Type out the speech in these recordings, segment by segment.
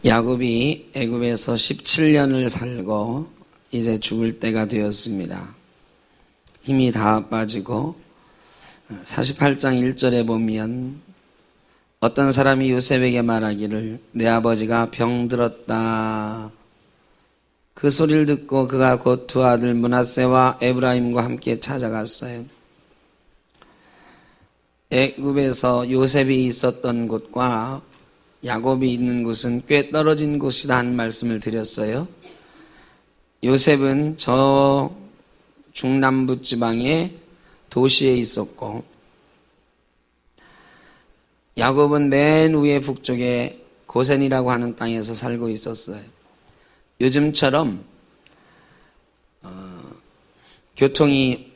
야곱이 애굽에서 17년을 살고 이제 죽을 때가 되었습니다. 힘이 다 빠지고 48장 1절에 보면 어떤 사람이 요셉에게 말하기를 내 아버지가 병들었다. 그 소리를 듣고 그가 곧 두 아들 므낫세와 에브라임과 함께 찾아갔어요. 애굽에서 요셉이 있었던 곳과 야곱이 있는 곳은 꽤 떨어진 곳이다 하는 말씀을 드렸어요. 요셉은 저 중남부 지방의 도시에 있었고 야곱은 맨 위에 북쪽에 고센이라고 하는 땅에서 살고 있었어요. 요즘처럼 교통이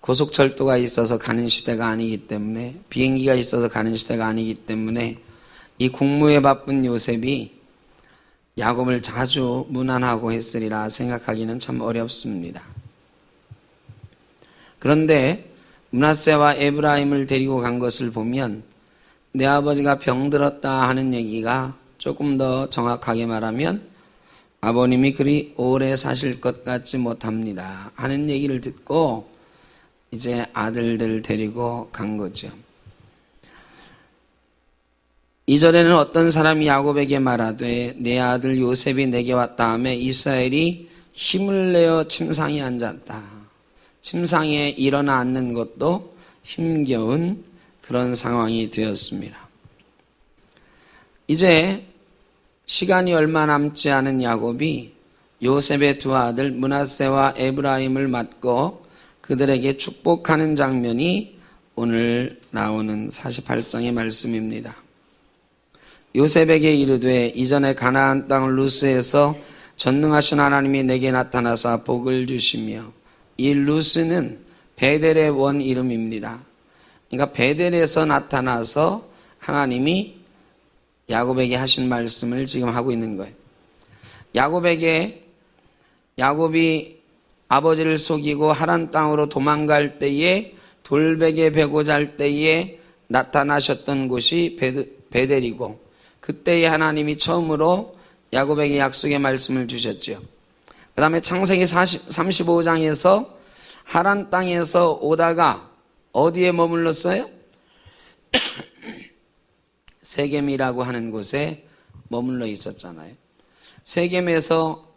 고속철도가 있어서 가는 시대가 아니기 때문에, 비행기가 있어서 가는 시대가 아니기 때문에 이 국무에 바쁜 요셉이 야곱을 자주 문안하고 했으리라 생각하기는 참 어렵습니다. 그런데 므낫세와 에브라임을 데리고 간 것을 보면 내 아버지가 병들었다 하는 얘기가 조금 더 정확하게 말하면 아버님이 그리 오래 사실 것 같지 못합니다 하는 얘기를 듣고 이제 아들들 데리고 간 거죠. 2절에는 어떤 사람이 야곱에게 말하되 내 아들 요셉이 내게 왔다 하매 이스라엘이 힘을 내어 침상에 앉았다. 침상에 일어나 앉는 것도 힘겨운 그런 상황이 되었습니다. 이제 시간이 얼마 남지 않은 야곱이 요셉의 두 아들 므낫세와 에브라임을 맞고 그들에게 축복하는 장면이 오늘 나오는 48장의 말씀입니다. 요셉에게 이르되 이전에 가나안 땅 루스에서 전능하신 하나님이 내게 나타나사 복을 주시며, 이 루스는 베델의 원 이름입니다. 그러니까 베델에서 나타나서 하나님이 야곱에게 하신 말씀을 지금 하고 있는 거예요. 야곱이 아버지를 속이고 하란 땅으로 도망갈 때에 돌베개 베고 잘 때에 나타나셨던 곳이 베델이고, 그때에 하나님이 처음으로 야곱에게 약속의 말씀을 주셨죠. 그 다음에 창세기 35장에서 하란 땅에서 오다가 어디에 머물렀어요? 세겜이라고 하는 곳에 머물러 있었잖아요. 세겜에서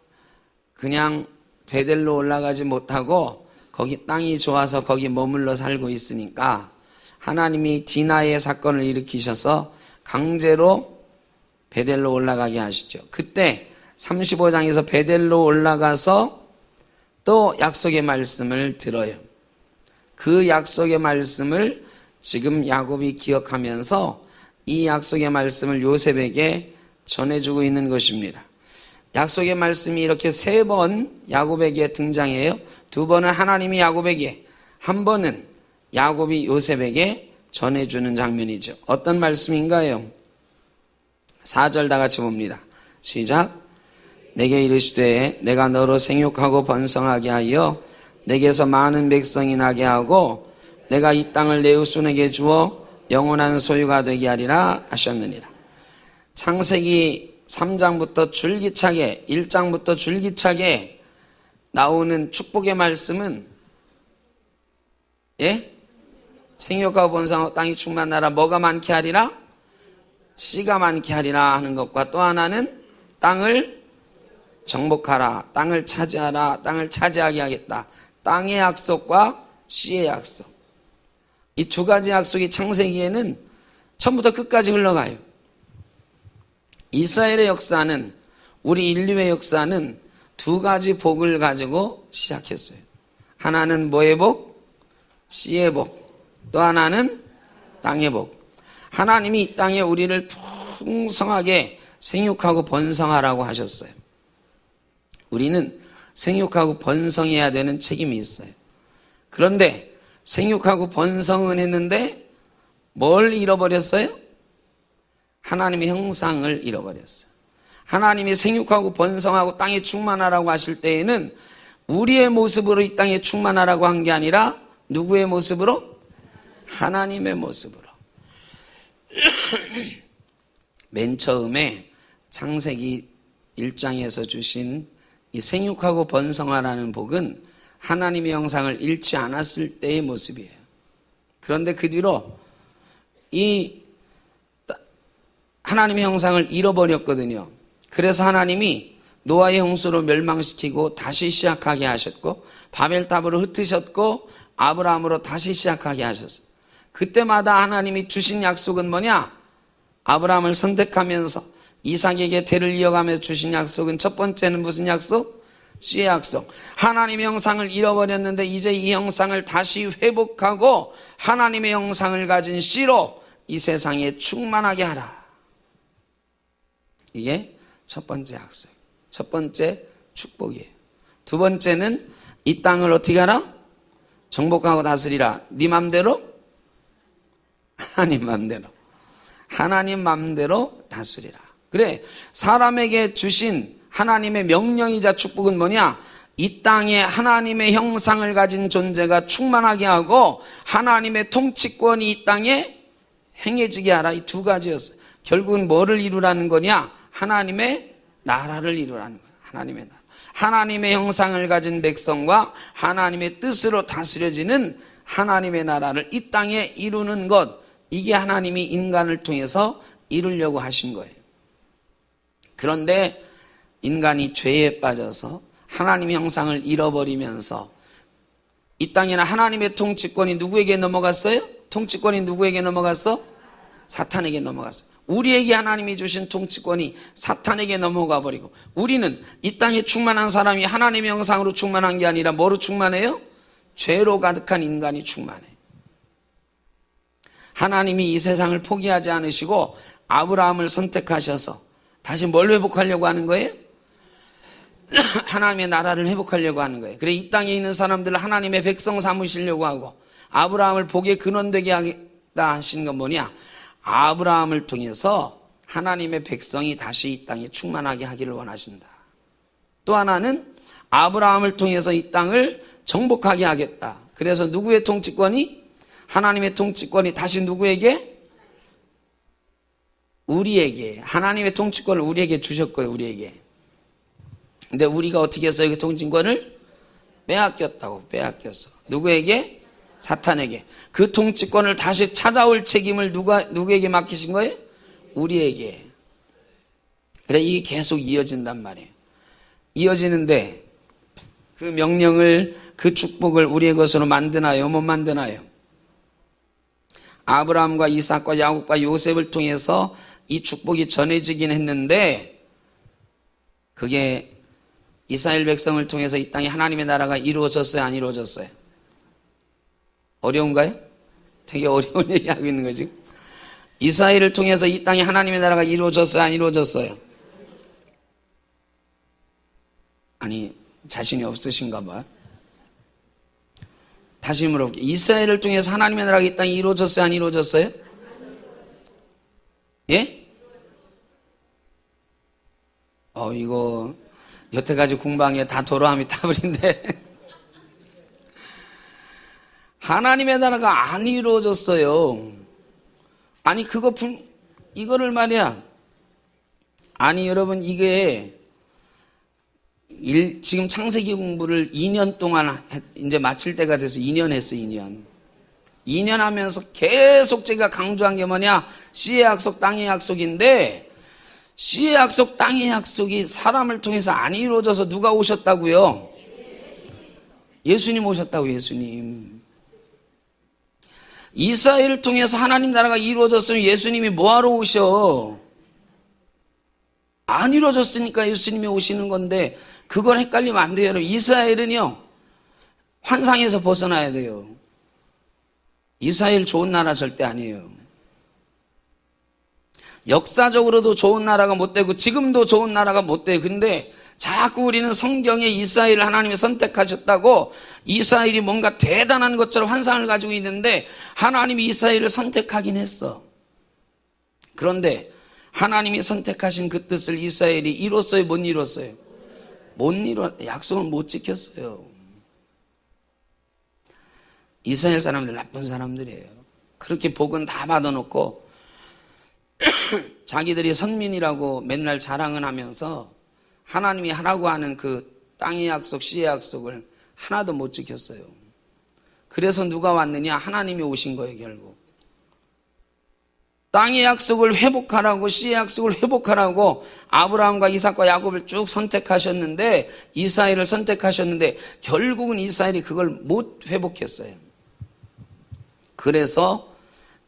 그냥 베델로 올라가지 못하고 거기 땅이 좋아서 거기 머물러 살고 있으니까 하나님이 디나의 사건을 일으키셔서 강제로 베델로 올라가게 하시죠. 그때 35장에서 베델로 올라가서 또 약속의 말씀을 들어요. 그 약속의 말씀을 지금 야곱이 기억하면서 이 약속의 말씀을 요셉에게 전해주고 있는 것입니다. 약속의 말씀이 이렇게 3번 야곱에게 등장해요. 2번은 하나님이 야곱에게, 1번은 야곱이 요셉에게 전해주는 장면이죠. 어떤 말씀인가요? 4절 다 같이 봅니다. 시작. 내게 이르시되 내가 너로 생육하고 번성하게 하여 내게서 많은 백성이 나게 하고 내가 이 땅을 내 후손에게 주어 영원한 소유가 되게 하리라 하셨느니라. 창세기 3장부터 줄기차게, 1장부터 줄기차게 나오는 축복의 말씀은 생육하고 번성하고 땅이 충만하라. 뭐가 많게 하리라? 씨가 많게 하리라 하는 것과 또 하나는 땅을 정복하라, 땅을 차지하라, 땅을 차지하게 하겠다. 땅의 약속과 씨의 약속. 이 2가지 약속이 창세기에는 처음부터 끝까지 흘러가요. 이스라엘의 역사는, 우리 인류의 역사는 2가지 복을 가지고 시작했어요. 하나는 뭐의 복? 씨의 복. 또 하나는 땅의 복. 하나님이 이 땅에 우리를 풍성하게 생육하고 번성하라고 하셨어요. 우리는 생육하고 번성해야 되는 책임이 있어요. 그런데 생육하고 번성은 했는데 뭘 잃어버렸어요? 하나님의 형상을 잃어버렸어요. 하나님이 생육하고 번성하고 땅에 충만하라고 하실 때에는 우리의 모습으로 이 땅에 충만하라고 한 게 아니라 누구의 모습으로? 하나님의 모습으로. 맨 처음에 창세기 1장에서 주신 이 생육하고 번성하라는 복은 하나님의 형상을 잃지 않았을 때의 모습이에요. 그런데 그 뒤로 이 하나님의 형상을 잃어버렸거든요. 그래서 하나님이 노아의 홍수로 멸망시키고 다시 시작하게 하셨고, 바벨탑으로 흩으셨고, 아브라함으로 다시 시작하게 하셨어요. 그때마다 하나님이 주신 약속은 뭐냐? 아브라함을 선택하면서 이삭에게 대를 이어가면서 주신 약속은 첫 번째는 무슨 약속? 씨의 약속. 하나님의 형상을 잃어버렸는데 이제 이 형상을 다시 회복하고 하나님의 형상을 가진 씨로 이 세상에 충만하게 하라. 이게 첫 번째 약속, 첫 번째 축복이에요. 두 번째는 이 땅을 어떻게 하라? 정복하고 다스리라. 네 맘대로? 하나님 맘대로. 하나님 맘대로 다스리라. 그래, 사람에게 주신 하나님의 명령이자 축복은 뭐냐? 이 땅에 하나님의 형상을 가진 존재가 충만하게 하고 하나님의 통치권이 이 땅에 행해지게 하라. 이 두 가지였어요. 결국은 뭐를 이루라는 거냐? 하나님의 나라를 이루라는 거야. 하나님의 나라. 하나님의 형상을 가진 백성과 하나님의 뜻으로 다스려지는 하나님의 나라를 이 땅에 이루는 것, 이게 하나님이 인간을 통해서 이루려고 하신 거예요. 그런데 인간이 죄에 빠져서 하나님의 형상을 잃어버리면서 이 땅에는 하나님의 통치권이 누구에게 넘어갔어요? 통치권이 누구에게 넘어갔어? 사탄에게 넘어갔어요. 우리에게 하나님이 주신 통치권이 사탄에게 넘어가 버리고, 우리는 이 땅에 충만한 사람이 하나님의 형상으로 충만한 게 아니라 뭐로 충만해요? 죄로 가득한 인간이 충만해. 하나님이 이 세상을 포기하지 않으시고 아브라함을 선택하셔서 다시 뭘 회복하려고 하는 거예요? 하나님의 나라를 회복하려고 하는 거예요. 그래, 이 땅에 있는 사람들을 하나님의 백성 삼으시려고 하고 아브라함을 복의 근원되게 하겠다 하신 건 뭐냐? 아브라함을 통해서 하나님의 백성이 다시 이 땅에 충만하게 하기를 원하신다. 또 하나는 아브라함을 통해서 이 땅을 정복하게 하겠다. 그래서 누구의 통치권이? 하나님의 통치권이 다시 누구에게? 우리에게. 하나님의 통치권을 우리에게 주셨고요. 우리에게. 근데 우리가 어떻게 했어요? 그 통치권을 빼앗겼다고. 빼앗겼어. 누구에게? 사탄에게. 그 통치권을 다시 찾아올 책임을 누구에게 맡기신 거예요? 우리에게. 그래, 이게 계속 이어진단 말이에요. 이어지는데 그 명령을, 그 축복을 우리의 것으로 만드나요? 못 만드나요? 아브라함과 이삭과 야곱과 요셉을 통해서 이 축복이 전해지긴 했는데, 그게 이스라엘 백성을 통해서 이 땅에 하나님의 나라가 이루어졌어요? 안 이루어졌어요? 어려운가요? 되게 어려운 얘기하고 있는 거지. 이스라엘을 통해서 이 땅에 하나님의 나라가 이루어졌어요? 안 이루어졌어요? 아니, 자신이 없으신가 봐요. 다시 물어볼게요. 이스라엘을 통해서 하나님의 나라가 이 땅에 이루어졌어요? 안 이루어졌어요? 예? 이거 여태까지 공부한 게 다 도로함이 타버린데 하나님의 나라가 안 이루어졌어요. 아니, 이거를 말이야. 아니, 여러분, 이게 지금 창세기 공부를 2년 동안 이제 마칠 때가 돼서 2년 했어, 2년. 2년 하면서 계속 제가 강조한 게 뭐냐? 씨의 약속, 땅의 약속인데, 씨의 약속, 땅의 약속이 사람을 통해서 안 이루어져서 누가 오셨다고요? 예수님 오셨다고, 예수님. 이스라엘을 통해서 하나님 나라가 이루어졌으면 예수님이 뭐하러 오셔? 안 이루어졌으니까 예수님이 오시는 건데, 그걸 헷갈리면 안 돼요. 이스라엘은요, 환상에서 벗어나야 돼요. 이스라엘 좋은 나라 절대 아니에요. 역사적으로도 좋은 나라가 못 되고 지금도 좋은 나라가 못 돼요. 근데 자꾸 우리는 성경에 이스라엘을 하나님이 선택하셨다고 이스라엘이 뭔가 대단한 것처럼 환상을 가지고 있는데, 하나님이 이스라엘을 선택하긴 했어. 그런데 하나님이 선택하신 그 뜻을 이스라엘이 이뤘어요? 못 이뤘어요? 못 약속을 못 지켰어요. 이스라엘 사람들 나쁜 사람들이에요. 그렇게 복은 다 받아놓고 자기들이 선민이라고 맨날 자랑을 하면서 하나님이 하라고 하는 그 땅의 약속, 씨의 약속을 하나도 못 지켰어요. 그래서 누가 왔느냐? 하나님이 오신 거예요, 결국. 땅의 약속을 회복하라고, 씨의 약속을 회복하라고 아브라함과 이삭과 야곱을 쭉 선택하셨는데, 이스라엘을 선택하셨는데 결국은 이스라엘이 그걸 못 회복했어요. 그래서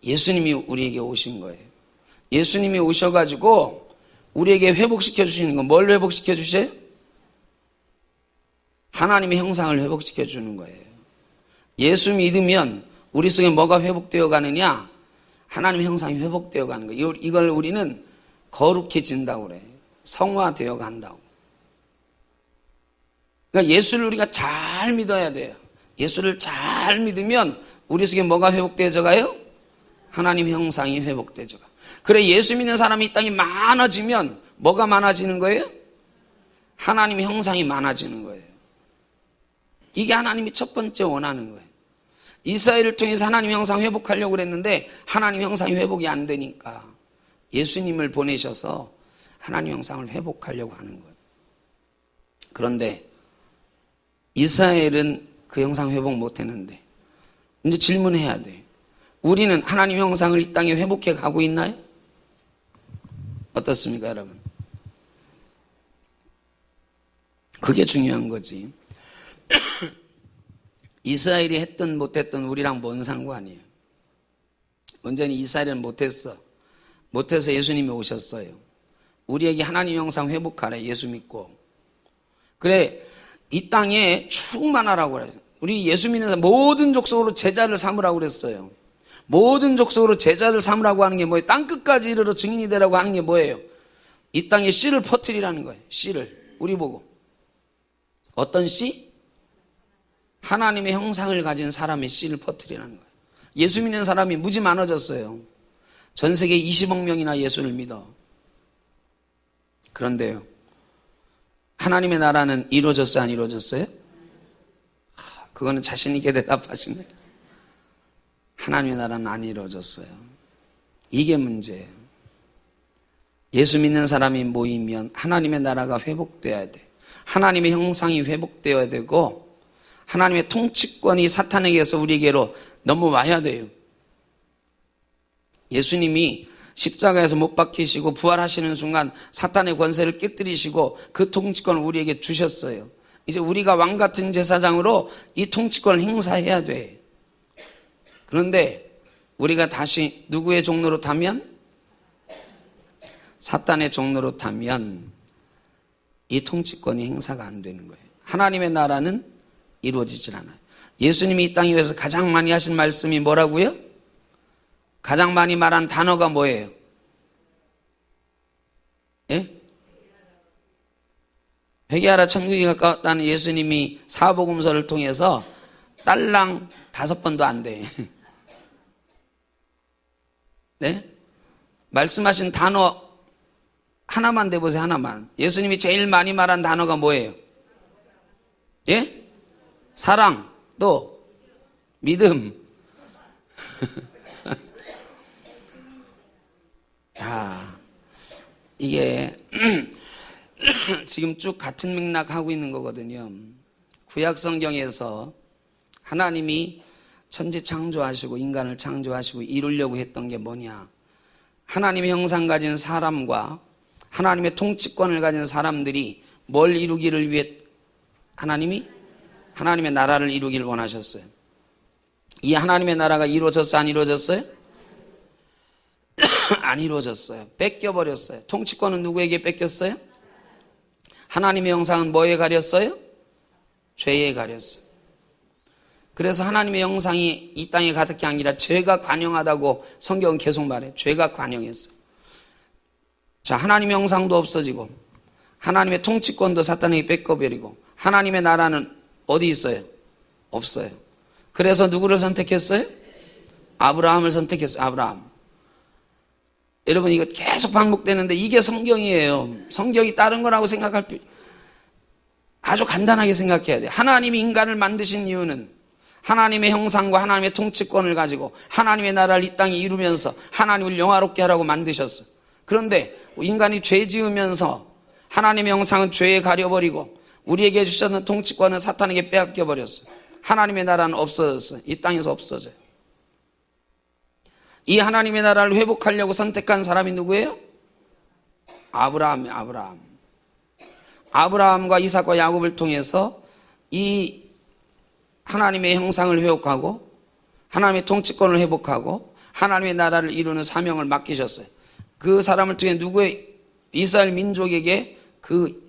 예수님이 우리에게 오신 거예요. 예수님이 오셔가지고 우리에게 회복시켜 주시는 건 뭘 회복시켜 주세요? 하나님의 형상을 회복시켜 주는 거예요. 예수 믿으면 우리 속에 뭐가 회복되어 가느냐? 하나님의 형상이 회복되어 가는 거예요. 이걸 우리는 거룩해진다고 그래요. 성화되어 간다고. 그러니까 예수를 우리가 잘 믿어야 돼요. 예수를 잘 믿으면 우리 속에 뭐가 회복되어져 가요? 하나님의 형상이 회복되어져 가요. 그래, 예수 믿는 사람이 이 땅에 많아지면 뭐가 많아지는 거예요? 하나님의 형상이 많아지는 거예요. 이게 하나님이 첫 번째 원하는 거예요. 이스라엘을 통해서 하나님의 형상 회복하려고 그랬는데 하나님의 형상이 회복이 안 되니까 예수님을 보내셔서 하나님의 형상을 회복하려고 하는 거예요. 그런데 이스라엘은 그 형상 회복 못 했는데 이제 질문해야 돼. 우리는 하나님의 형상을 이 땅에 회복해 가고 있나요? 어떻습니까, 여러분? 그게 중요한 거지. 이스라엘이 했든 못했든 우리랑 뭔 상관이에요. 문제는 이스라엘은 못했어. 못해서 예수님이 오셨어요. 우리에게 하나님 형상 회복하래, 예수 믿고. 그래, 이 땅에 충만하라고 그래요. 우리 예수 믿는 사람 모든 족속으로 제자를 삼으라고 그랬어요. 모든 족속으로 제자를 삼으라고 하는 게 뭐예요? 땅끝까지 이르러 증인이 되라고 하는 게 뭐예요? 이 땅에 씨를 퍼뜨리라는 거예요. 씨를. 우리 보고. 어떤 씨? 하나님의 형상을 가진 사람의 씨를 퍼뜨리라는 거예요. 예수 믿는 사람이 무지 많아졌어요. 전 세계 20억 명이나 예수를 믿어. 그런데요, 하나님의 나라는 이루어졌어요, 안 이루어졌어요? 그거는 자신 있게 대답하시네. 하나님의 나라는 안 이루어졌어요. 이게 문제예요. 예수 믿는 사람이 모이면 하나님의 나라가 회복돼야 돼. 하나님의 형상이 회복되어야 되고 하나님의 통치권이 사탄에게서 우리에게로 넘어와야 돼요. 예수님이 십자가에서 못 박히시고 부활하시는 순간 사탄의 권세를 깨뜨리시고 그 통치권을 우리에게 주셨어요. 이제 우리가 왕 같은 제사장으로 이 통치권을 행사해야 돼. 그런데 우리가 다시 누구의 종로로 타면? 사탄의 종로로 타면 이 통치권이 행사가 안 되는 거예요. 하나님의 나라는 이루어지질 않아요. 예수님이 이 땅에 위해서 가장 많이 하신 말씀이 뭐라고요? 가장 많이 말한 단어가 뭐예요? 예? 회개하라 천국이 가까웠다는 예수님이 사복음서를 통해서 딸랑 5번도 안 돼. 네? 말씀하신 단어 하나만 대보세요. 하나만. 예수님이 제일 많이 말한 단어가 뭐예요? 예? 사랑, 또 믿음. 자, 이게 지금 쭉 같은 맥락 하고 있는 거거든요. 구약 성경에서 하나님이 천지 창조하시고 인간을 창조하시고 이루려고 했던 게 뭐냐? 하나님의 형상 가진 사람과 하나님의 통치권을 가진 사람들이 뭘 이루기를 위해 하나님이 하나님의 나라를 이루기를 원하셨어요. 이 하나님의 나라가 이루어졌어요? 안 이루어졌어요? 안 이루어졌어요. 뺏겨버렸어요. 통치권은 누구에게 뺏겼어요? 하나님의 형상은 뭐에 가렸어요? 죄에 가렸어요. 그래서 하나님의 형상이 이 땅에 가득히 아니라 죄가 관영하다고 성경은 계속 말해요. 죄가 관영했어요. 자, 하나님의 형상도 없어지고 하나님의 통치권도 사탄에게 뺏겨버리고 하나님의 나라는 어디 있어요? 없어요. 그래서 누구를 선택했어요? 아브라함을 선택했어요. 아브라함. 여러분, 이거 계속 반복되는데 이게 성경이에요. 성경이 다른 거라고 생각할 필요, 아주 간단하게 생각해야 돼요. 하나님이 인간을 만드신 이유는 하나님의 형상과 하나님의 통치권을 가지고 하나님의 나라를 이 땅에 이루면서 하나님을 영화롭게 하라고 만드셨어요. 그런데 인간이 죄 지으면서 하나님의 형상은 죄에 가려버리고 우리에게 주셨던 통치권은 사탄에게 빼앗겨버렸어요. 하나님의 나라는 없어졌어요. 이 땅에서 없어져요. 이 하나님의 나라를 회복하려고 선택한 사람이 누구예요? 아브라함. 아브라함과 이삭과 야곱을 통해서 이 하나님의 형상을 회복하고 하나님의 통치권을 회복하고 하나님의 나라를 이루는 사명을 맡기셨어요. 그 사람을 통해 누구의 이스라엘 민족에게 그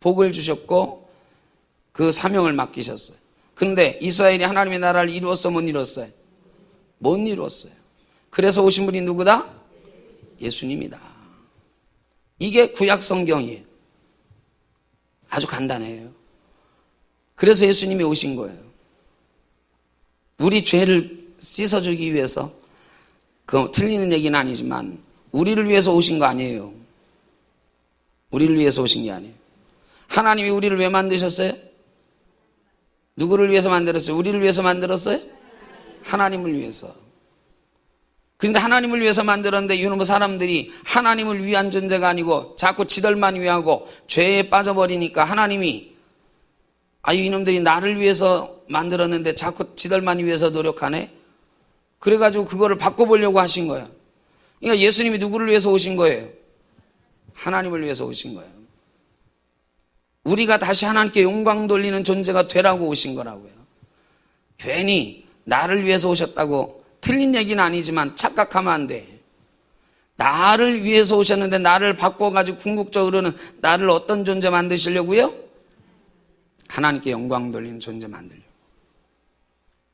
복을 주셨고 그 사명을 맡기셨어요. 그런데 이스라엘이 하나님의 나라를 이루었어, 못 이뤘어요? 못 이뤘어요. 그래서 오신 분이 누구다? 예수님이다. 이게 구약 성경이에요. 아주 간단해요. 그래서 예수님이 오신 거예요. 우리 죄를 씻어주기 위해서, 그 틀리는 얘기는 아니지만 우리를 위해서 오신 거 아니에요. 우리를 위해서 오신 게 아니에요. 하나님이 우리를 왜 만드셨어요? 누구를 위해서 만들었어요? 우리를 위해서 만들었어요? 하나님을 위해서. 그런데 하나님을 위해서 만들었는데 이놈의 사람들이 하나님을 위한 존재가 아니고 자꾸 지들만 위하고 죄에 빠져버리니까 하나님이 이놈들이 나를 위해서 만들었는데 자꾸 지들만 위해서 노력하네? 그래가지고 그거를 바꿔보려고 하신 거예요. 그러니까 예수님이 누구를 위해서 오신 거예요? 하나님을 위해서 오신 거예요. 우리가 다시 하나님께 영광 돌리는 존재가 되라고 오신 거라고요. 괜히 나를 위해서 오셨다고 틀린 얘기는 아니지만 착각하면 안 돼. 나를 위해서 오셨는데 나를 바꿔가지고 궁극적으로는 나를 어떤 존재 만드시려고요? 하나님께 영광 돌리는 존재 만들려고.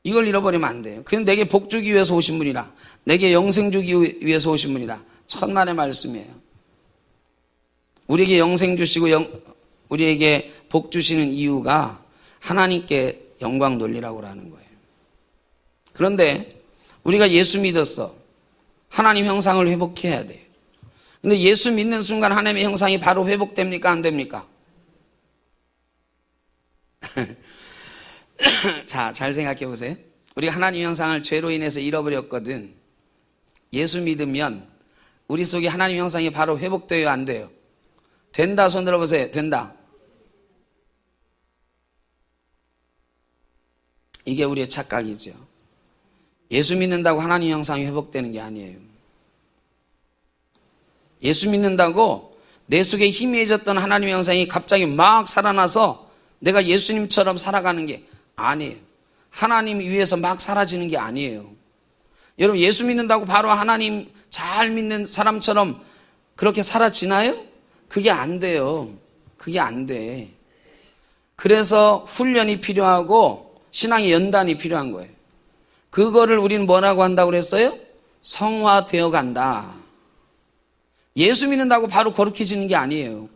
이걸 잃어버리면 안 돼요. 그냥 내게 복 주기 위해서 오신 분이라, 내게 영생 주기 위해서 오신 분이다. 천만의 말씀이에요. 우리에게 영생 주시고 우리에게 복 주시는 이유가 하나님께 영광 돌리라고 하는 거예요. 그런데 우리가 예수 믿었어. 하나님 형상을 회복해야 돼요. 근데 예수 믿는 순간 하나님의 형상이 바로 회복됩니까? 안 됩니까? 자, 잘 생각해 보세요. 우리가 하나님 형상을 죄로 인해서 잃어버렸거든. 예수 믿으면 우리 속에 하나님 형상이 바로 회복돼요? 안 돼요? 된다. 손 들어보세요. 된다. 이게 우리의 착각이죠. 예수 믿는다고 하나님 형상이 회복되는 게 아니에요. 예수 믿는다고 내 속에 희미해졌던 하나님의 형상이 갑자기 막 살아나서 내가 예수님처럼 살아가는 게 아니에요. 하나님 위해서 막 사라지는 게 아니에요. 여러분, 예수 믿는다고 바로 하나님 잘 믿는 사람처럼 그렇게 사라지나요? 그게 안 돼요. 그게 안 돼. 그래서 훈련이 필요하고 신앙의 연단이 필요한 거예요. 그거를 우리는 뭐라고 한다고 그랬어요? 성화되어 간다. 예수 믿는다고 바로 거룩해지는 게 아니에요.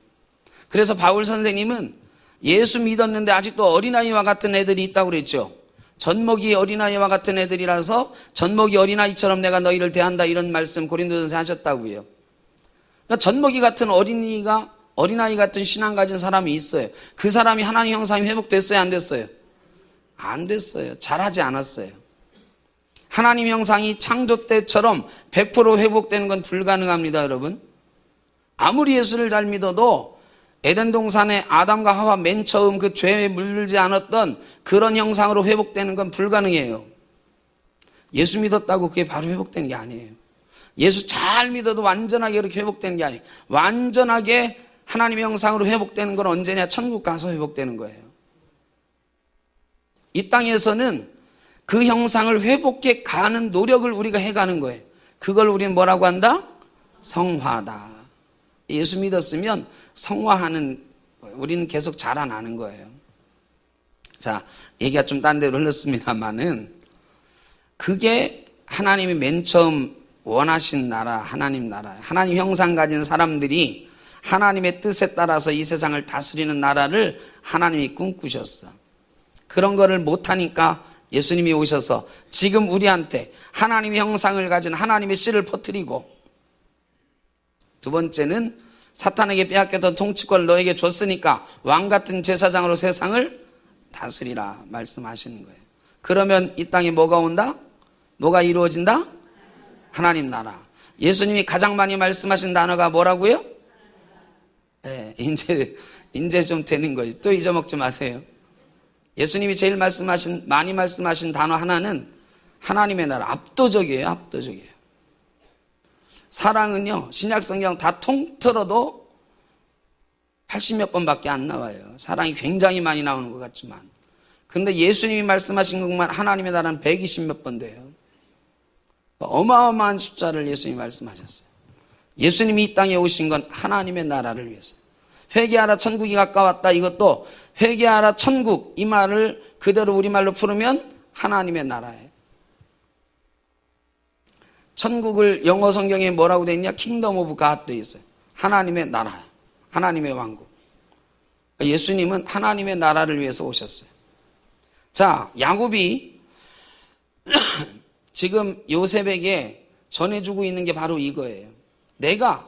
그래서 바울 선생님은 예수 믿었는데 아직도 어린아이와 같은 애들이 있다고 그랬죠. 젖먹이 어린아이와 같은 애들이라서 젖먹이 어린아이처럼 내가 너희를 대한다, 이런 말씀 고린도전서에 하셨다고요. 그러니까 젖먹이 같은 어린아이 같은 신앙 가진 사람이 있어요. 그 사람이 하나님 형상이 회복됐어요? 안 됐어요? 안 됐어요. 잘하지 않았어요. 하나님 형상이 창조 때처럼 100% 회복되는 건 불가능합니다, 여러분. 아무리 예수를 잘 믿어도 에덴 동산에 아담과 하와 맨 처음 그 죄에 물들지 않았던 그런 형상으로 회복되는 건 불가능해요. 예수 믿었다고 그게 바로 회복되는 게 아니에요. 예수 잘 믿어도 완전하게 그렇게 회복되는 게 아니에요. 완전하게 하나님의 형상으로 회복되는 건 언제냐? 천국 가서 회복되는 거예요. 이 땅에서는 그 형상을 회복해 가는 노력을 우리가 해가는 거예요. 그걸 우리는 뭐라고 한다? 성화다. 예수 믿었으면 성화하는 거예요. 우리는 계속 자라나는 거예요. 자, 얘기가 좀 딴 데로 흘렀습니다만은 그게 하나님이 맨 처음 원하신 나라, 하나님 나라, 하나님 형상 가진 사람들이 하나님의 뜻에 따라서 이 세상을 다스리는 나라를 하나님이 꿈꾸셨어. 그런 거를 못하니까 예수님이 오셔서 지금 우리한테 하나님의 형상을 가진 하나님의 씨를 퍼뜨리고, 두 번째는 사탄에게 빼앗겼던 통치권을 너에게 줬으니까 왕같은 제사장으로 세상을 다스리라 말씀하시는 거예요. 그러면 이 땅에 뭐가 온다? 뭐가 이루어진다? 하나님 나라. 예수님이 가장 많이 말씀하신 단어가 뭐라고요? 네, 이제 좀 되는 거예요. 또 잊어먹지 마세요. 예수님이 제일 많이 말씀하신 단어 하나는 하나님의 나라. 압도적이에요. 압도적이에요. 사랑은요, 신약성경 다 통틀어도 80몇 번밖에 안 나와요. 사랑이 굉장히 많이 나오는 것 같지만. 근데 예수님이 말씀하신 것만 하나님의 나라는 120몇 번 돼요. 어마어마한 숫자를 예수님이 말씀하셨어요. 예수님이 이 땅에 오신 건 하나님의 나라를 위해서. 회개하라 천국이 가까웠다. 이것도 회개하라 천국, 이 말을 그대로 우리말로 풀으면 하나님의 나라예요. 천국을 영어 성경에 뭐라고 되어 있냐? 킹덤 오브 갓 되어 있어요. 하나님의 나라, 하나님의 왕국. 예수님은 하나님의 나라를 위해서 오셨어요. 자, 야곱이 지금 요셉에게 전해주고 있는 게 바로 이거예요. 내가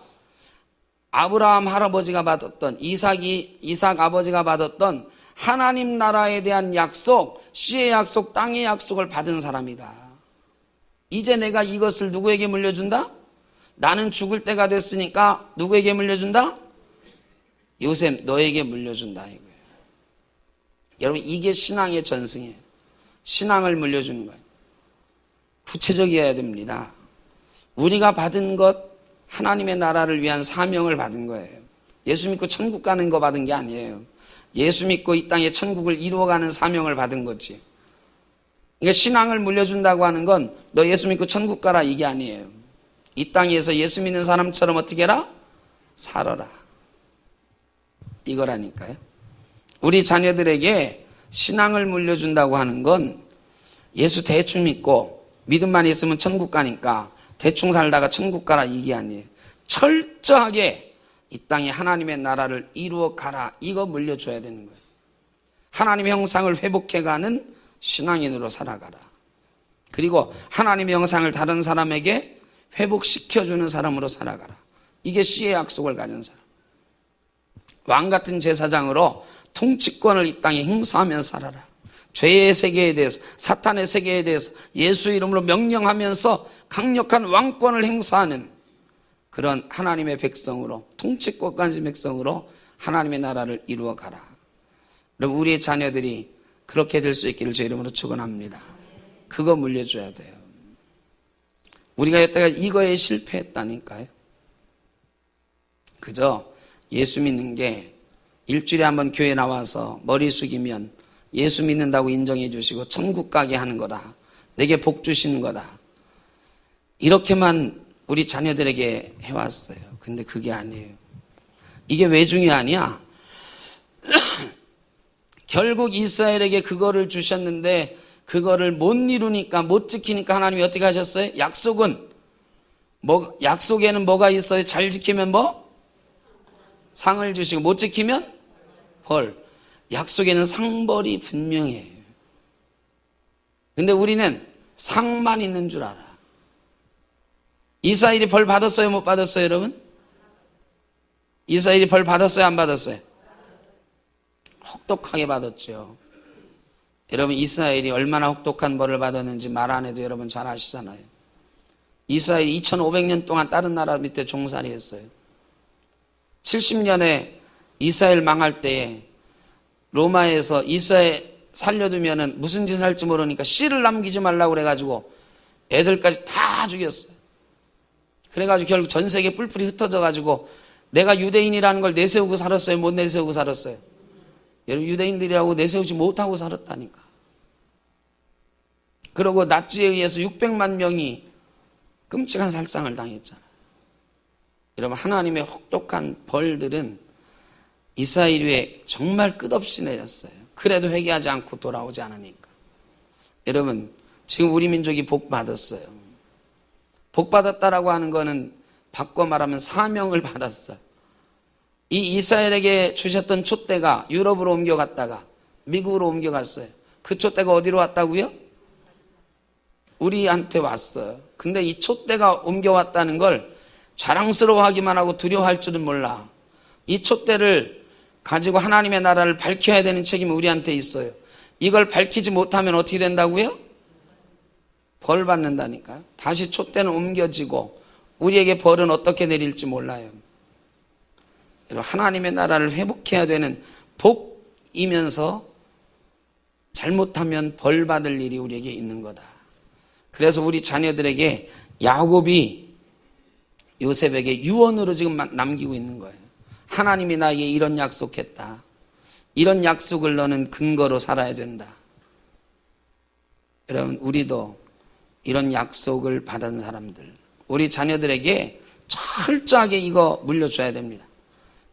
아브라함 할아버지가 받았던, 이삭 아버지가 받았던 하나님 나라에 대한 약속, 씨의 약속, 땅의 약속을 받은 사람이다. 이제 내가 이것을 누구에게 물려준다? 나는 죽을 때가 됐으니까 누구에게 물려준다? 요셉, 너에게 물려준다 이거예요. 여러분, 이게 신앙의 전승이에요. 신앙을 물려주는 거예요. 구체적이어야 됩니다. 우리가 받은 것, 하나님의 나라를 위한 사명을 받은 거예요. 예수 믿고 천국 가는 거 받은 게 아니에요. 예수 믿고 이 땅에 천국을 이루어가는 사명을 받은 거지. 그러니까 신앙을 물려준다고 하는 건 너 예수 믿고 천국 가라 이게 아니에요. 이 땅에서 예수 믿는 사람처럼 어떻게 해라? 살아라. 이거라니까요. 우리 자녀들에게 신앙을 물려준다고 하는 건 예수 대충 믿고 믿음만 있으면 천국 가니까 대충 살다가 천국 가라 이게 아니에요. 철저하게 이 땅에 하나님의 나라를 이루어 가라. 이거 물려줘야 되는 거예요. 하나님의 형상을 회복해가는 신앙인으로 살아가라. 그리고 하나님의 형상을 다른 사람에게 회복시켜주는 사람으로 살아가라. 이게 씨의 약속을 가진 사람. 왕 같은 제사장으로 통치권을 이 땅에 행사하며 살아라. 죄의 세계에 대해서, 사탄의 세계에 대해서 예수 이름으로 명령하면서 강력한 왕권을 행사하는 그런 하나님의 백성으로, 통치권 가진 백성으로 하나님의 나라를 이루어 가라. 여러분, 우리의 자녀들이 그렇게 될 수 있기를 제 이름으로 축원합니다. 그거 물려줘야 돼요. 우리가 여태까지 이거에 실패했다니까요. 그저 예수 믿는 게 일주일에 한번 교회 나와서 머리 숙이면 예수 믿는다고 인정해 주시고 천국 가게 하는 거다. 내게 복 주시는 거다. 이렇게만 우리 자녀들에게 해왔어요. 근데 그게 아니에요. 이게 왜 중요하냐? 결국 이스라엘에게 그거를 주셨는데 그거를 못 이루니까, 못 지키니까 하나님이 어떻게 하셨어요? 약속에는 뭐가 있어요? 잘 지키면 뭐? 상을 주시고 못 지키면 벌. 약속에는 상벌이 분명해요. 근데 우리는 상만 있는 줄 알아. 이스라엘이 벌 받았어요? 못 받았어요, 여러분? 이스라엘이 벌 받았어요? 안 받았어요? 혹독하게 받았죠. 여러분, 이스라엘이 얼마나 혹독한 벌을 받았는지 말 안 해도 여러분 잘 아시잖아요. 이스라엘이 2500년 동안 다른 나라 밑에 종살이 했어요. 70년에 이스라엘 망할 때에 로마에서 이스라엘 살려두면은 무슨 짓을 할지 모르니까 씨를 남기지 말라고 그래가지고 애들까지 다 죽였어요. 그래가지고 결국 전 세계 뿔뿔이 흩어져가지고 내가 유대인이라는 걸 내세우고 살았어요? 못 내세우고 살았어요? 여러분, 유대인들이라고 내세우지 못하고 살았다니까. 그리고 나치에 의해서 600만 명이 끔찍한 살상을 당했잖아요. 여러분, 하나님의 혹독한 벌들은 이스라엘 위에 정말 끝없이 내렸어요. 그래도 회개하지 않고 돌아오지 않으니까. 여러분, 지금 우리 민족이 복 받았어요. 복 받았다라고 하는 거는 바꿔 말하면 사명을 받았어요. 이 이스라엘에게 주셨던 촛대가 유럽으로 옮겨갔다가 미국으로 옮겨갔어요. 그 촛대가 어디로 왔다고요? 우리한테 왔어요. 근데 이 촛대가 옮겨왔다는 걸 자랑스러워하기만 하고 두려워할 줄은 몰라. 이 촛대를 가지고 하나님의 나라를 밝혀야 되는 책임이 우리한테 있어요. 이걸 밝히지 못하면 어떻게 된다고요? 벌 받는다니까요. 다시 촛대는 옮겨지고 우리에게 벌은 어떻게 내릴지 몰라요. 하나님의 나라를 회복해야 되는 복이면서 잘못하면 벌 받을 일이 우리에게 있는 거다. 그래서 우리 자녀들에게 야곱이 요셉에게 유언으로 지금 남기고 있는 거예요. 하나님이 나에게 이런 약속했다. 이런 약속을 너는 근거로 살아야 된다. 여러분, 우리도 이런 약속을 받은 사람들, 우리 자녀들에게 철저하게 이거 물려줘야 됩니다.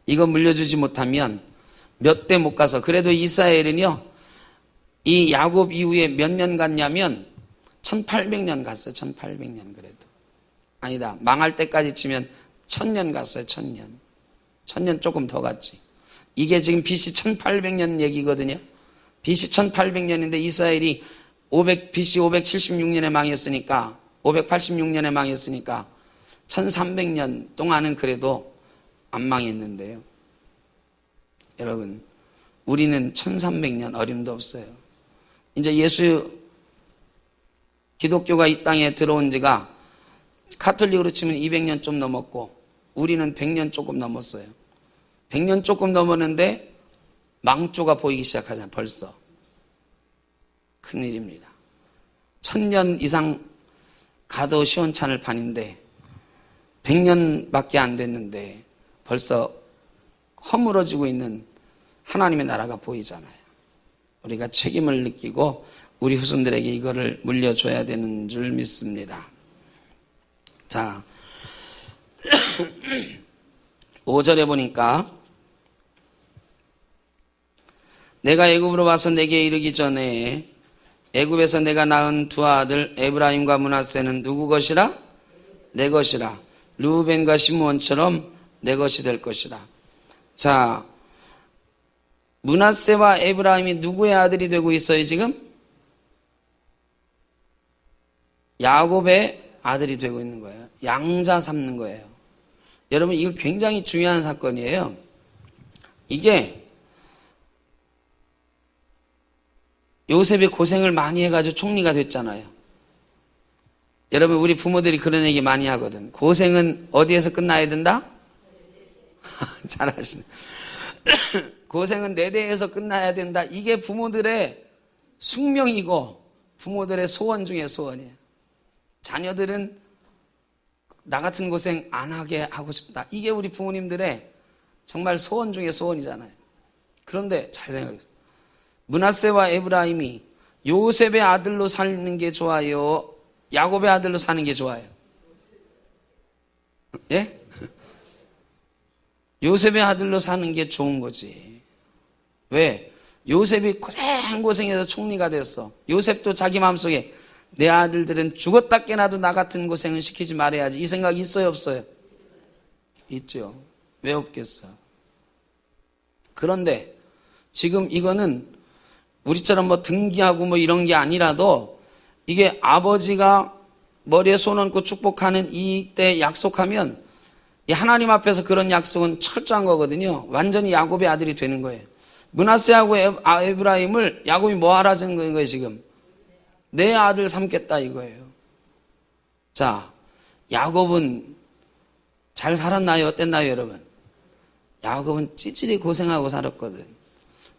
이거 물려주지 못하면 몇 대 못 가서, 그래도 이스라엘은요, 이 야곱 이후에 몇 년 갔냐면 1800년 갔어요. 1800년. 그래도 아니다, 망할 때까지 치면 1000년 갔어요. 1000년. 1000년 조금 더 갔지. 이게 지금 BC 1800년 얘기거든요. BC 1800년인데 이스라엘이 BC 576년에 망했으니까, 586년에 망했으니까 1300년 동안은 그래도 안 망했는데요. 여러분, 우리는 1300년 어림도 없어요. 이제 기독교가 이 땅에 들어온 지가 카톨릭으로 치면 200년 좀 넘었고, 우리는 100년 조금 넘었어요. 100년 조금 넘었는데 망조가 보이기 시작하잖아요. 벌써. 큰일입니다. 1000년 이상 가도 시원찮을 판인데 100년밖에 안 됐는데 벌써 허물어지고 있는 하나님의 나라가 보이잖아요. 우리가 책임을 느끼고 우리 후손들에게 이거를 물려줘야 되는 줄 믿습니다. 자, 5절에 보니까 내가 애굽으로 와서 내게 이르기 전에 애굽에서 내가 낳은 두 아들 에브라임과 므낫세는 누구 것이라? 내 것이라. 르우벤과 시므온처럼 내 것이 될 것이라. 자, 므낫세와 에브라임이 누구의 아들이 되고 있어요 지금? 야곱의 아들이 되고 있는 거예요. 양자 삼는 거예요. 여러분, 이거 굉장히 중요한 사건이에요. 이게 요셉이 고생을 많이 해가지고 총리가 됐잖아요. 여러분, 우리 부모들이 그런 얘기 많이 하거든. 고생은 어디에서 끝나야 된다? 잘하시네. 고생은 내 대에서 끝나야 된다. 이게 부모들의 숙명이고 부모들의 소원 중에 소원이에요. 자녀들은 나 같은 고생 안 하게 하고 싶다. 이게 우리 부모님들의 정말 소원 중에 소원이잖아요. 그런데 잘 생각해보세요. 므낫세와 에브라임이 요셉의 아들로 사는 게 좋아요? 야곱의 아들로 사는 게 좋아요? 예? 요셉의 아들로 사는 게 좋은 거지. 왜? 요셉이 고생해서 총리가 됐어. 요셉도 자기 마음속에 내 아들들은 죽었다 깨나도 나 같은 고생은 시키지 말아야지. 이 생각 있어요, 없어요? 있죠. 왜 없겠어? 그런데 지금 이거는 우리처럼 뭐 등기하고 뭐 이런 게 아니라도 이게 아버지가 머리에 손 얹고 축복하는 이때 약속하면 이 하나님 앞에서 그런 약속은 철저한 거거든요. 완전히 야곱의 아들이 되는 거예요. 므낫세하고 에브라임을 야곱이 뭐 하라는 거예요 지금? 내 아들 삼겠다 이거예요. 자, 야곱은 잘 살았나요? 어땠나요 여러분? 야곱은 찌질이 고생하고 살았거든.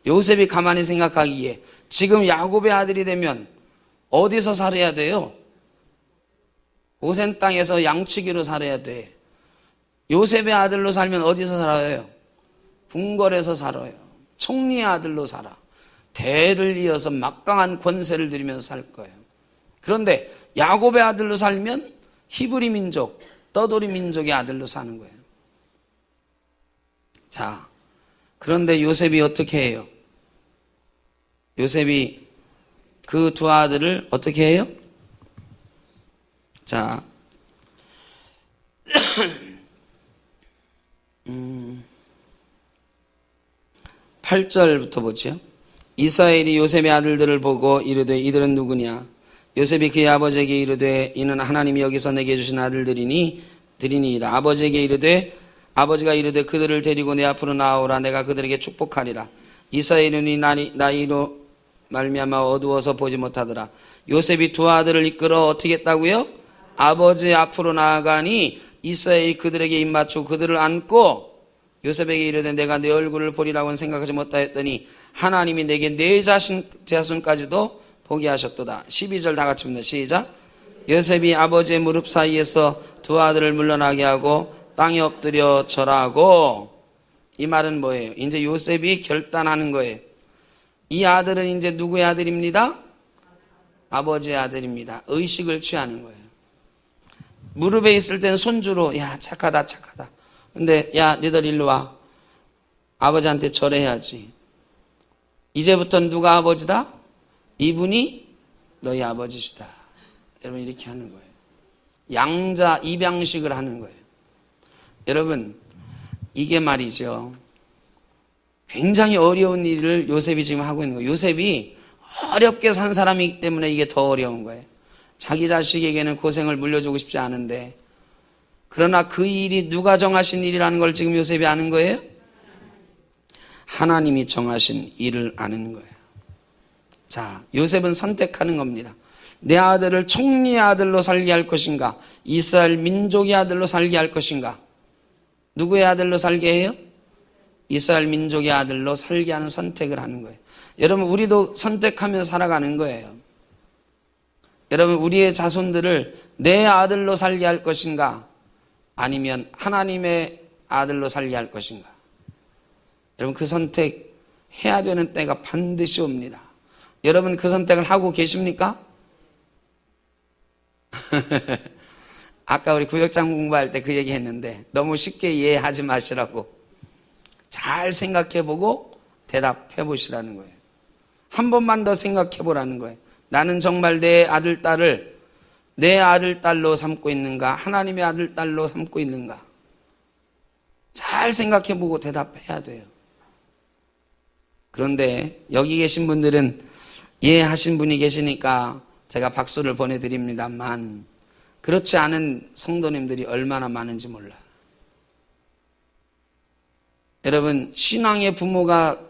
요셉이 가만히 생각하기에 지금 야곱의 아들이 되면 어디서 살아야 돼요? 고센 땅에서 양치기로 살아야 돼. 요셉의 아들로 살면 어디서 살아요? 궁궐에서 살아요. 총리의 아들로 살아. 대를 이어서 막강한 권세를 누리면서 살 거예요. 그런데 야곱의 아들로 살면 히브리 민족, 떠돌이 민족의 아들로 사는 거예요. 자, 그런데 요셉이 어떻게 해요? 요셉이 그 두 아들을 어떻게 해요? 자, 8절부터 보죠. 이스라엘이 요셉의 아들들을 보고 이르되 이들은 누구냐? 요셉이 그의 아버지에게 이르되 이는 하나님이 여기서 내게 주신 아들들이니이다. 아버지가 이르되 그들을 데리고 내 앞으로 나오라. 내가 그들에게 축복하리라. 이스라엘은 나이로 말미암아 어두워서 보지 못하더라. 요셉이 두 아들을 이끌어 어떻게 했다고요? 아버지 앞으로 나아가니 이스라엘이 그들에게 입맞추고 그들을 안고 요셉에게 이르되 내가 내 얼굴을 보리라고는 생각하지 못하였더니 하나님이 내게 내 자손까지도 보게 하셨도다. 12절 다 같이 봅니다. 시작. 요셉이 아버지의 무릎 사이에서 두 아들을 물러나게 하고 땅에 엎드려 절하고. 이 말은 뭐예요? 이제 요셉이 결단하는 거예요. 이 아들은 이제 누구의 아들입니다? 아버지의 아들입니다. 의식을 취하는 거예요. 무릎에 있을 때는 손주로 야 착하다 착하다. 근데 야 너희들 일로 와. 아버지한테 절해야지. 이제부터는 누가 아버지다? 이분이 너희 아버지시다. 여러분 이렇게 하는 거예요. 양자 입양식을 하는 거예요. 여러분 이게 말이죠. 굉장히 어려운 일을 요셉이 지금 하고 있는 거예요. 요셉이 어렵게 산 사람이기 때문에 이게 더 어려운 거예요. 자기 자식에게는 고생을 물려주고 싶지 않은데, 그러나 그 일이 누가 정하신 일이라는 걸 지금 요셉이 아는 거예요? 하나님이 정하신 일을 아는 거예요. 자, 요셉은 선택하는 겁니다. 내 아들을 총리의 아들로 살게 할 것인가, 이스라엘 민족의 아들로 살게 할 것인가. 누구의 아들로 살게 해요? 이스라엘 민족의 아들로 살게 하는 선택을 하는 거예요. 여러분 우리도 선택하며 살아가는 거예요. 여러분 우리의 자손들을 내 아들로 살게 할 것인가, 아니면 하나님의 아들로 살게 할 것인가. 여러분 그 선택해야 되는 때가 반드시 옵니다. 여러분 그 선택을 하고 계십니까? 아까 우리 구역장 공부할 때 그 얘기 했는데 너무 쉽게 이해하지 마시라고 잘 생각해보고 대답해 보시라는 거예요. 한 번만 더 생각해 보라는 거예요. 나는 정말 내 아들, 딸을 내 아들, 딸로 삼고 있는가, 하나님의 아들, 딸로 삼고 있는가. 잘 생각해 보고 대답해야 돼요. 그런데 여기 계신 분들은 이해하신 분이 계시니까 제가 박수를 보내드립니다만, 그렇지 않은 성도님들이 얼마나 많은지 몰라요. 여러분 신앙의 부모가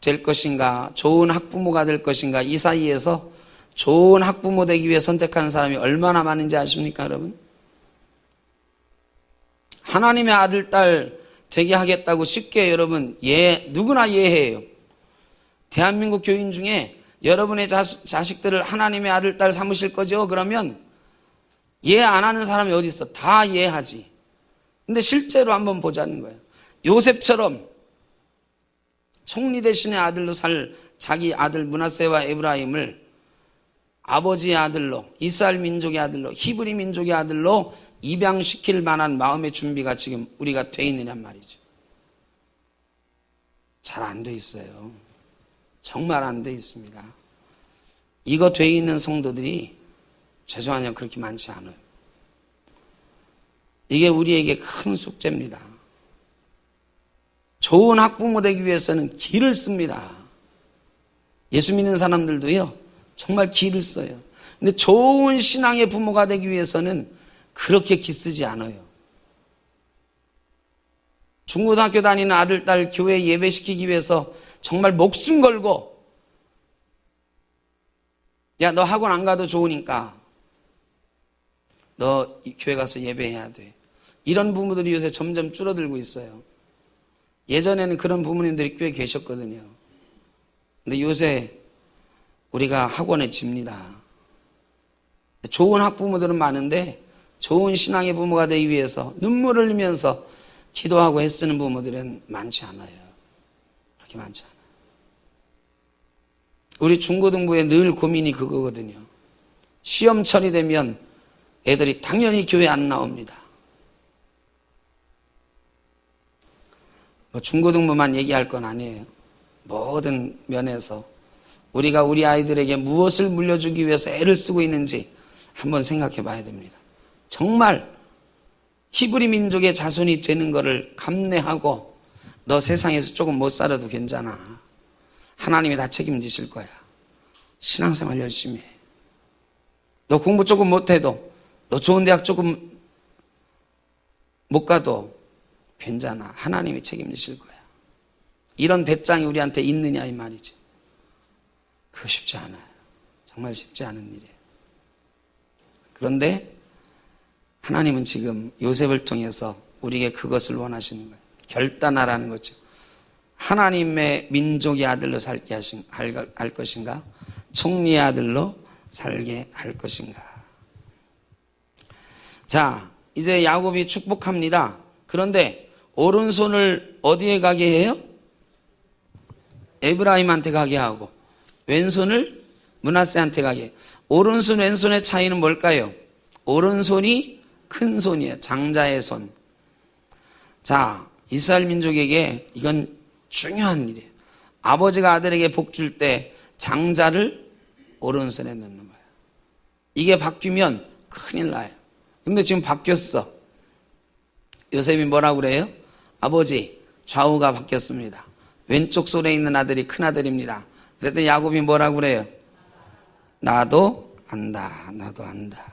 될 것인가, 좋은 학부모가 될 것인가, 이 사이에서 좋은 학부모 되기 위해 선택하는 사람이 얼마나 많은지 아십니까 여러분? 하나님의 아들, 딸 되게 하겠다고 쉽게 여러분 누구나 이해해요. 대한민국 교인 중에 여러분의 자식들을 하나님의 아들, 딸 삼으실 거죠? 그러면 이해 안 하는 사람이 어디 있어? 다 이해하지. 근데 실제로 한번 보자는 거예요. 요셉처럼 총리 대신의 아들로 살 자기 아들 므낫세와 에브라임을 아버지의 아들로, 이스라엘 민족의 아들로, 히브리 민족의 아들로 입양시킬 만한 마음의 준비가 지금 우리가 돼 있느냐 말이죠. 잘 안 돼 있어요. 정말 안 돼 있습니다. 이거 돼 있는 성도들이 죄송하지만 그렇게 많지 않아요. 이게 우리에게 큰 숙제입니다. 좋은 학부모 되기 위해서는 기를 씁니다. 예수 믿는 사람들도요, 정말 기를 써요. 근데 좋은 신앙의 부모가 되기 위해서는 그렇게 기 쓰지 않아요. 중고등학교 다니는 아들, 딸 교회 예배시키기 위해서 정말 목숨 걸고, 야, 너 학원 안 가도 좋으니까 너 교회 가서 예배해야 돼. 이런 부모들이 요새 점점 줄어들고 있어요. 예전에는 그런 부모님들이 꽤 계셨거든요. 근데 요새 우리가 학원에 집니다. 좋은 학부모들은 많은데 좋은 신앙의 부모가 되기 위해서 눈물을 흘리면서 기도하고 애쓰는 부모들은 많지 않아요. 그렇게 많지 않아요. 우리 중고등부의 늘 고민이 그거거든요. 시험철이 되면 애들이 당연히 교회 안 나옵니다. 중고등부만 얘기할 건 아니에요. 모든 면에서 우리가 우리 아이들에게 무엇을 물려주기 위해서 애를 쓰고 있는지 한번 생각해 봐야 됩니다. 정말 히브리 민족의 자손이 되는 것을 감내하고, 너 세상에서 조금 못 살아도 괜찮아. 하나님이 다 책임지실 거야. 신앙생활 열심히 해. 너 공부 조금 못해도, 너 좋은 대학 조금 못 가도 괜찮아. 하나님이 책임지실 거야. 이런 배짱이 우리한테 있느냐 이 말이지. 그거 쉽지 않아요. 정말 쉽지 않은 일이에요. 그런데 하나님은 지금 요셉을 통해서 우리에게 그것을 원하시는 거예요. 결단하라는 거죠. 하나님의 민족의 아들로 살게 할 것인가? 총리의 아들로 살게 할 것인가? 자, 이제 야곱이 축복합니다. 그런데 오른손을 어디에 가게 해요? 에브라임한테 가게 하고 왼손을 므낫세한테 가게 해요. 오른손 왼손의 차이는 뭘까요? 오른손이 큰 손이에요. 장자의 손. 자, 이스라엘 민족에게 이건 중요한 일이에요. 아버지가 아들에게 복 줄 때 장자를 오른손에 넣는 거예요. 이게 바뀌면 큰일 나요. 근데 지금 바뀌었어. 요셉이 뭐라고 그래요? 아버지, 좌우가 바뀌었습니다. 왼쪽 손에 있는 아들이 큰아들입니다. 그랬더니 야곱이 뭐라고 그래요? 나도 안다. 나도 안다.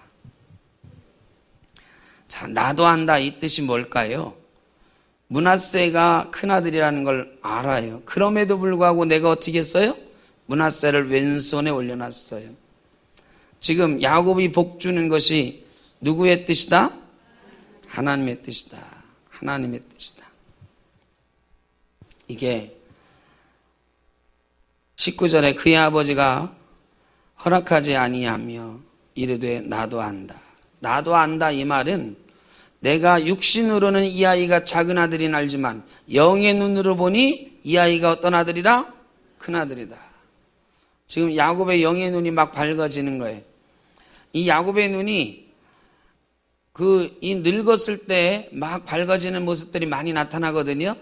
자, 나도 안다 이 뜻이 뭘까요? 므낫세가 큰아들이라는 걸 알아요. 그럼에도 불구하고 내가 어떻게 했어요? 므낫세를 왼손에 올려놨어요. 지금 야곱이 복 주는 것이 누구의 뜻이다? 하나님의 뜻이다. 하나님의 뜻이다. 이게 19절에 그의 아버지가 허락하지 아니하며 이르되 나도 안다. 나도 안다 이 말은 내가 육신으로는 이 아이가 작은 아들인 알지만 영의 눈으로 보니 이 아이가 어떤 아들이다? 큰 아들이다. 지금 야곱의 영의 눈이 막 밝아지는 거예요. 이 야곱의 눈이 이 늙었을 때 막 밝아지는 모습들이 많이 나타나거든요.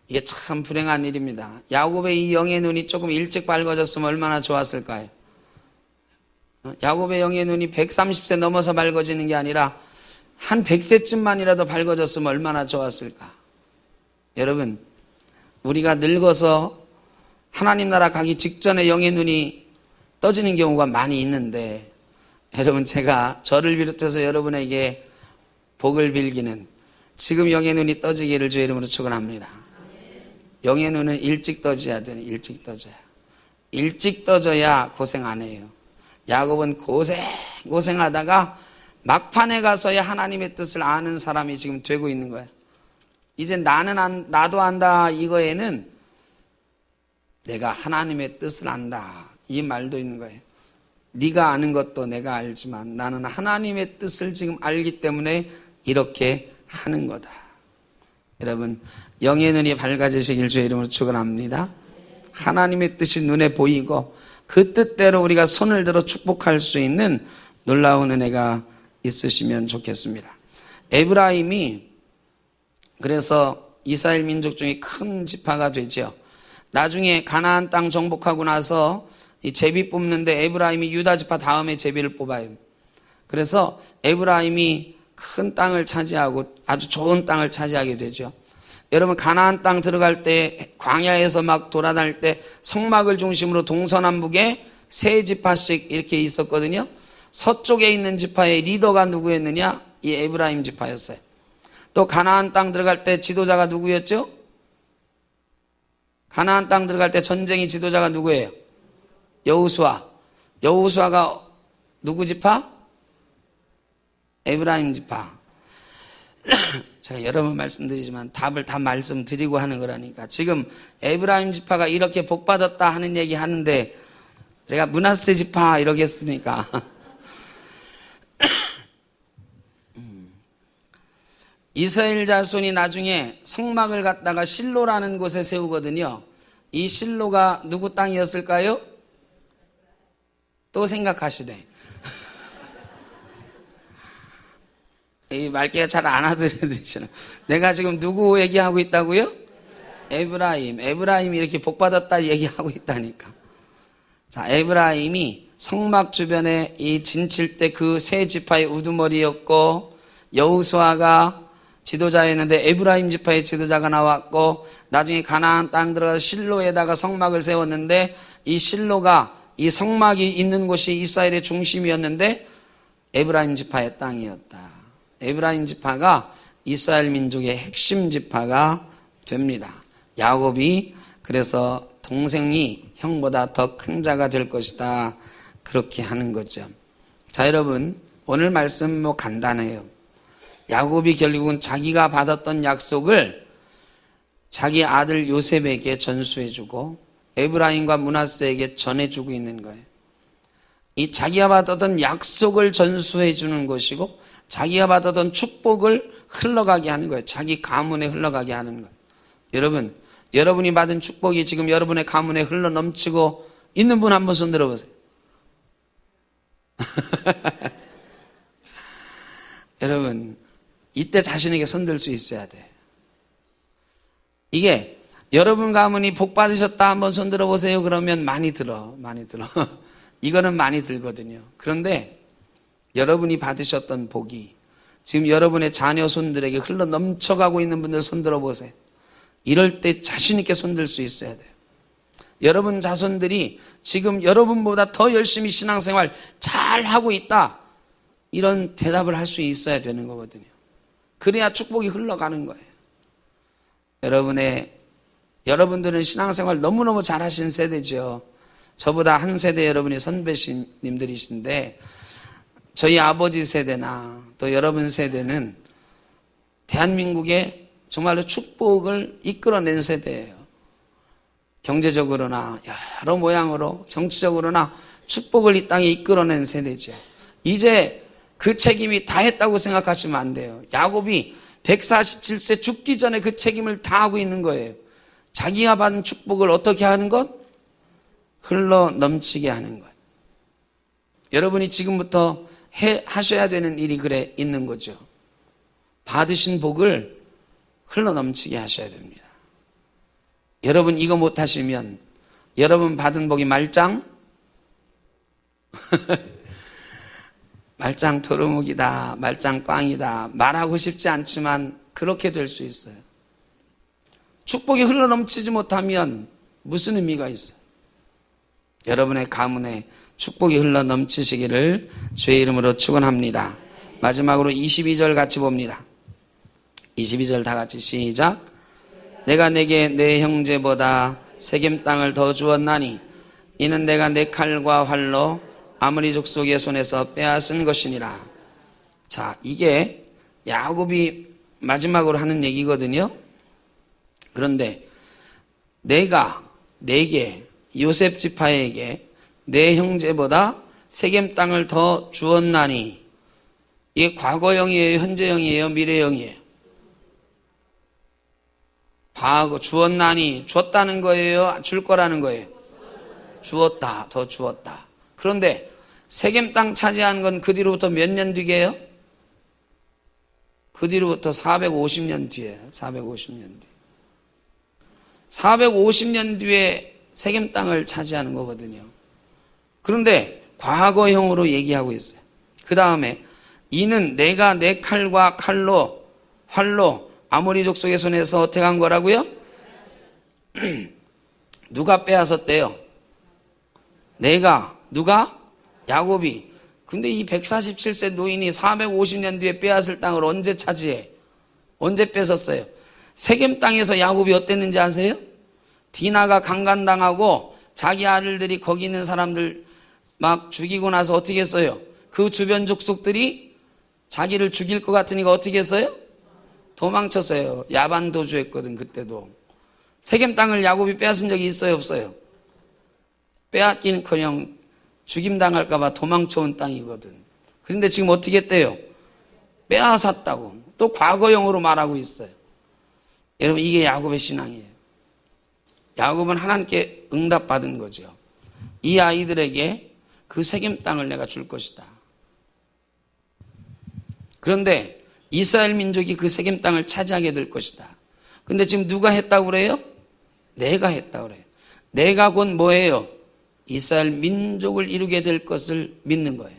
이게 참 불행한 일입니다. 야곱의 이 영의 눈이 조금 일찍 밝아졌으면 얼마나 좋았을까요? 야곱의 영의 눈이 130세 넘어서 밝아지는 게 아니라 한 100세쯤만이라도 밝아졌으면 얼마나 좋았을까? 여러분, 우리가 늙어서 하나님 나라 가기 직전에 영의 눈이 떠지는 경우가 많이 있는데, 여러분, 제가 저를 비롯해서 여러분에게 복을 빌기는 지금 영의 눈이 떠지기를 주의 이름으로 축원합니다. 영의 눈은 일찍 떠져야 돼요. 일찍 떠져야. 일찍 떠져야 고생 안 해요. 야곱은 고생하다가 막판에 가서야 하나님의 뜻을 아는 사람이 지금 되고 있는 거예요. 이제 나도 안다 이거에는 내가 하나님의 뜻을 안다 이 말도 있는 거예요. 네가 아는 것도 내가 알지만 나는 하나님의 뜻을 지금 알기 때문에 이렇게 하는 거다. 여러분, 영의 눈이 밝아지시길 주의 이름으로 축원합니다. 하나님의 뜻이 눈에 보이고 그 뜻대로 우리가 손을 들어 축복할 수 있는 놀라운 은혜가 있으시면 좋겠습니다. 에브라임이 그래서 이스라엘 민족 중에 큰 지파가 되죠. 나중에 가나안 땅 정복하고 나서 이 제비 뽑는데 에브라임이 유다 지파 다음에 제비를 뽑아요. 그래서 에브라임이 큰 땅을 차지하고 아주 좋은 땅을 차지하게 되죠. 여러분, 가나안 땅 들어갈 때 광야에서 막 돌아다닐 때 성막을 중심으로 동서남북에 세 지파씩 이렇게 있었거든요. 서쪽에 있는 지파의 리더가 누구였느냐? 이 에브라임 지파였어요. 또 가나안 땅 들어갈 때 지도자가 누구였죠? 가나안 땅 들어갈 때 전쟁의 지도자가 누구예요? 여호수아. 여호수아가 누구 지파? 에브라임 지파. 제가 여러 번 말씀드리지만 답을 다 말씀드리고 하는 거라니까. 지금 에브라임 지파가 이렇게 복받았다 하는 얘기 하는데 제가 므낫세 지파 이러겠습니까? 이스라엘 자손이 나중에 성막을 갖다가 실로라는 곳에 세우거든요. 이 실로가 누구 땅이었을까요? 또 생각하시네. 이 말귀가 잘 안 알아들으시나. 내가 지금 누구 얘기하고 있다고요? 에브라임. 에브라임이 이렇게 복받았다 얘기하고 있다니까. 자, 에브라임이 성막 주변에 이 진칠 때 그 세 지파의 우두머리였고, 여호수아가 지도자였는데 에브라임 지파의 지도자가 나왔고, 나중에 가나안 땅 들어가서 실로에다가 성막을 세웠는데, 이 실로가 이 성막이 있는 곳이 이스라엘의 중심이었는데 에브라임 지파의 땅이었다. 에브라임 지파가 이스라엘 민족의 핵심 지파가 됩니다. 야곱이 그래서 동생이 형보다 더 큰 자가 될 것이다. 그렇게 하는 거죠. 자, 여러분, 오늘 말씀 간단해요. 야곱이 결국은 자기가 받았던 약속을 자기 아들 요셉에게 전수해주고 에브라임과 므낫세에게 전해주고 있는 거예요. 이 자기가 받았던 약속을 전수해주는 것이고 자기가 받았던 축복을 흘러가게 하는 거예요. 자기 가문에 흘러가게 하는 거예요. 여러분, 여러분이 받은 축복이 지금 여러분의 가문에 흘러 넘치고 있는 분 한번 손 들어보세요. 여러분, 이때 자신에게 손들 수 있어야 돼. 이게 여러분 가문이 복 받으셨다 한번 손 들어보세요. 그러면 많이 들어. 이거는 많이 들거든요. 그런데 여러분이 받으셨던 복이 지금 여러분의 자녀 손들에게 흘러 넘쳐가고 있는 분들 손 들어보세요. 이럴 때 자신 있게 손들 수 있어야 돼요. 여러분 자손들이 지금 여러분보다 더 열심히 신앙생활 잘 하고 있다, 이런 대답을 할 수 있어야 되는 거거든요. 그래야 축복이 흘러가는 거예요. 여러분들은 신앙생활 너무너무 잘하신 세대죠. 저보다 한 세대 여러분이 선배님들이신데 저희 아버지 세대나 또 여러분 세대는 대한민국의 정말로 축복을 이끌어낸 세대예요. 경제적으로나 여러 모양으로 정치적으로나 축복을 이 땅에 이끌어낸 세대죠. 이제 그 책임이 다 했다고 생각하시면 안 돼요. 야곱이 147세 죽기 전에 그 책임을 다 하고 있는 거예요. 자기가 받은 축복을 어떻게 하는 것? 흘러 넘치게 하는 것. 여러분이 지금부터 하셔야 되는 일이 있는 거죠. 받으신 복을 흘러 넘치게 하셔야 됩니다. 여러분 이거 못하시면 여러분 받은 복이 말짱? 말짱 도루묵이다, 말짱 꽝이다, 말하고 싶지 않지만 그렇게 될 수 있어요. 축복이 흘러 넘치지 못하면 무슨 의미가 있어요? 여러분의 가문에 축복이 흘러 넘치시기를 주의 이름으로 축원합니다. 마지막으로 22절 같이 봅니다. 22절 다 같이 시작. 내가 내게 내 형제보다 세겜 땅을 더 주었나니 이는 내가 내 칼과 활로 아므리 족속의 손에서 빼앗은 것이니라. 자, 이게 야곱이 마지막으로 하는 얘기거든요. 그런데 내가 내게 요셉 지파에게 내 형제보다 세겜 땅을 더 주었나니, 이게 과거형이에요, 현재형이에요, 미래형이에요? 과거. 주었나니 줬다는 거예요, 줄 거라는 거예요? 주었다, 더 주었다. 그런데 세겜 땅 차지한 건 그 뒤로부터 몇 년 뒤게요? 그 뒤로부터 450년 뒤에, 450년 뒤. 450년 뒤에 세겜 땅을 차지하는 거거든요. 그런데 과거형으로 얘기하고 있어요. 그 다음에 이는 내가 내 칼과 활로 아모리 족속의 손에서 어떻게 한 거라고요? 누가 빼앗았대요? 누가? 야곱이. 근데 이 147세 노인이 450년 뒤에 빼앗을 땅을 언제 차지해? 언제 뺏었어요? 세겜 땅에서 야곱이 어땠는지 아세요? 디나가 강간당하고 자기 아들들이 거기 있는 사람들 막 죽이고 나서 어떻게 했어요? 그 주변 족속들이 자기를 죽일 것 같으니까 어떻게 했어요? 도망쳤어요. 야반도주했거든. 그때도. 세겜 땅을 야곱이 빼앗은 적이 있어요, 없어요? 빼앗기는커녕 죽임당할까 봐 도망쳐온 땅이거든. 그런데 지금 어떻게 했대요? 빼앗았다고. 또 과거형으로 말하고 있어요. 여러분, 이게 야곱의 신앙이에요. 야곱은 하나님께 응답받은 거죠. 이 아이들에게 그 세겜 땅을 내가 줄 것이다. 그런데 이스라엘 민족이 그 세겜 땅을 차지하게 될 것이다. 근데 지금 누가 했다고 그래요? 내가 했다고 그래요. 내가 곧 뭐예요? 이스라엘 민족을 이루게 될 것을 믿는 거예요.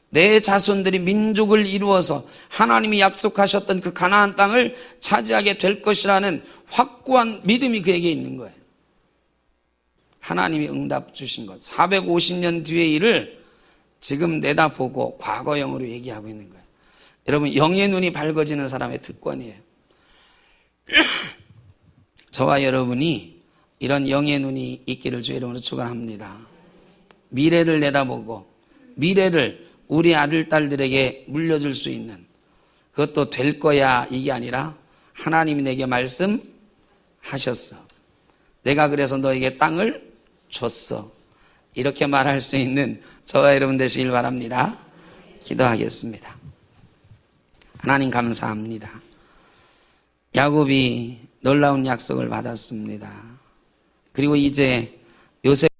내 자손들이 민족을 이루어서 하나님이 약속하셨던 그 가나안 땅을 차지하게 될 것이라는 확고한 믿음이 그에게 있는 거예요. 하나님이 응답 주신 것, 450년 뒤의 일을 지금 내다보고 과거형으로 얘기하고 있는 거예요. 여러분, 영의 눈이 밝아지는 사람의 특권이에요. 저와 여러분이 이런 영의 눈이 있기를 주의 이름으로 축원합니다. 미래를 내다보고 미래를 우리 아들, 딸들에게 물려줄 수 있는 그것도 될 거야 이게 아니라 하나님이 내게 말씀하셨어. 내가 그래서 너에게 땅을 줬어. 이렇게 말할 수 있는 저와 여러분 되시길 바랍니다. 기도하겠습니다. 하나님 감사합니다. 야곱이 놀라운 약속을 받았습니다. 그리고 이제 요셉